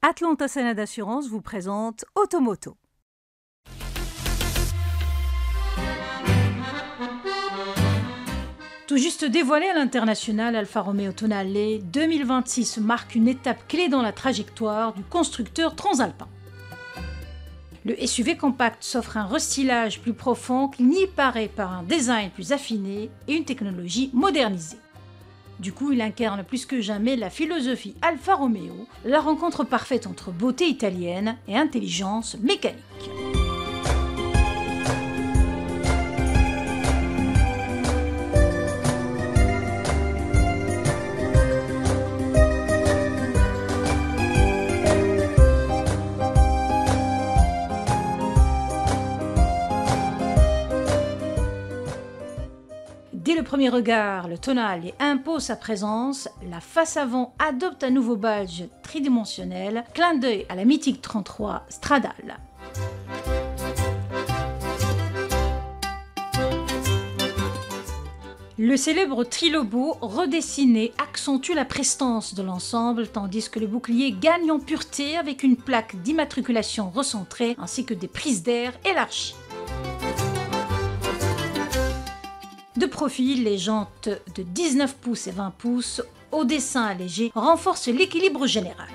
Atlanta Sénat d'Assurance vous présente Automoto. Tout juste dévoilé à l'international, Alfa Romeo Tonale 2026 marque une étape clé dans la trajectoire du constructeur transalpin. Le SUV compact s'offre un restylage plus profond qu'il n'y paraît par un design plus affiné et une technologie modernisée. Du coup, il incarne plus que jamais la philosophie Alfa Romeo, la rencontre parfaite entre beauté italienne et intelligence mécanique. Dès le premier regard, le Tonale impose sa présence, la face avant adopte un nouveau badge tridimensionnel, clin d'œil à la mythique 33 Stradale. Le célèbre trilobo redessiné accentue la prestance de l'ensemble, tandis que le bouclier gagne en pureté avec une plaque d'immatriculation recentrée ainsi que des prises d'air élargies. De profil, les jantes de 19 pouces et 20 pouces au dessin allégé renforcent l'équilibre général.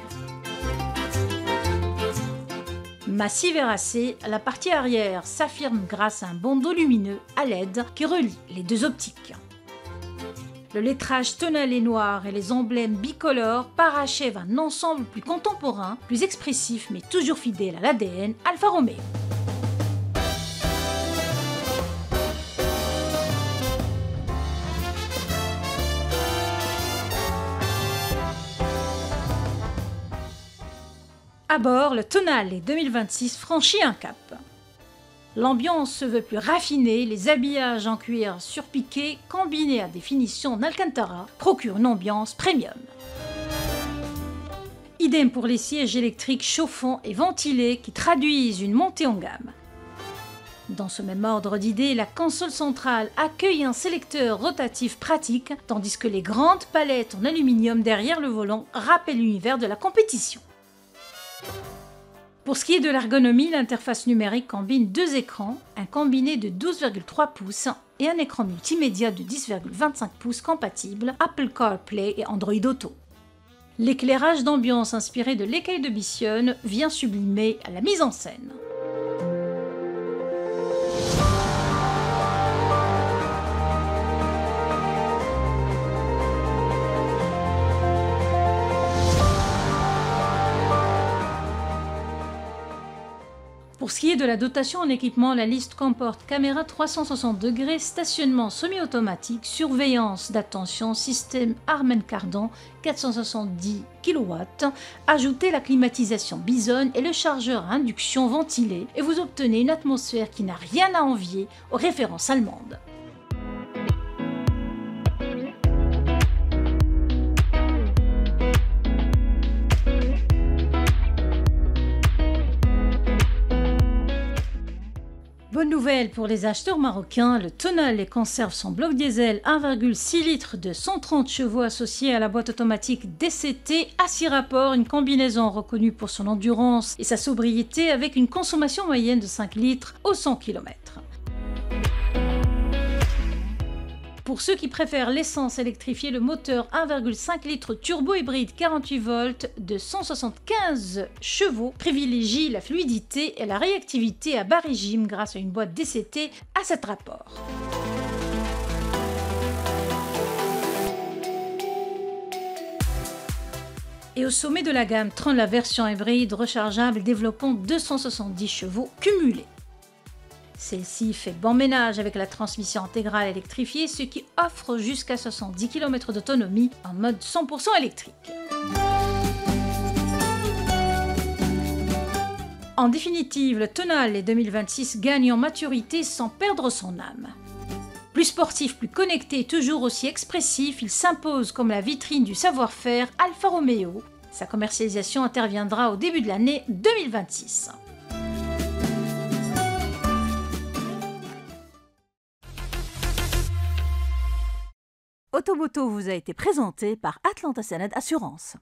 Massive et racée, la partie arrière s'affirme grâce à un bandeau lumineux à LED qui relie les deux optiques. Le lettrage Tonale noir et les emblèmes bicolores parachèvent un ensemble plus contemporain, plus expressif mais toujours fidèle à l'ADN Alfa Romeo. À bord, le Tonale 2026 franchit un cap. L'ambiance se veut plus raffinée, les habillages en cuir surpiqué combinés à des finitions en Alcantara procurent une ambiance premium. Idem pour les sièges électriques chauffants et ventilés qui traduisent une montée en gamme. Dans ce même ordre d'idées, la console centrale accueille un sélecteur rotatif pratique, tandis que les grandes palettes en aluminium derrière le volant rappellent l'univers de la compétition. Pour ce qui est de l'ergonomie, l'interface numérique combine deux écrans, un combiné de 12,3 pouces et un écran multimédia de 10,25 pouces compatible Apple CarPlay et Android Auto. L'éclairage d'ambiance inspiré de l'écaille de Bitionne vient sublimer la mise en scène. Pour ce qui est de la dotation en équipement, la liste comporte caméra 360 degrés, stationnement semi-automatique, surveillance d'attention, système Harman Kardon 470 kW, ajoutez la climatisation Bison et le chargeur à induction ventilé et vous obtenez une atmosphère qui n'a rien à envier aux références allemandes. Bonne nouvelle pour les acheteurs marocains, le Tonale conserve son bloc diesel 1,6 litres de 130 chevaux associé à la boîte automatique DCT à 6 rapports, une combinaison reconnue pour son endurance et sa sobriété avec une consommation moyenne de 5 litres au 100 km. Pour ceux qui préfèrent l'essence électrifiée, le moteur 1,5 litres turbo-hybride 48 volts de 175 chevaux privilégie la fluidité et la réactivité à bas régime grâce à une boîte DCT à 7 rapports. Et au sommet de la gamme trône la version hybride rechargeable développant 270 chevaux cumulés. Celle-ci fait bon ménage avec la transmission intégrale électrifiée, ce qui offre jusqu'à 70 km d'autonomie en mode 100% électrique. En définitive, le Tonale 2026 gagne en maturité sans perdre son âme. Plus sportif, plus connecté, toujours aussi expressif, il s'impose comme la vitrine du savoir-faire Alfa Romeo. Sa commercialisation interviendra au début de l'année 2026. Automoto vous a été présenté par Atlanta Sénat d'Assurance.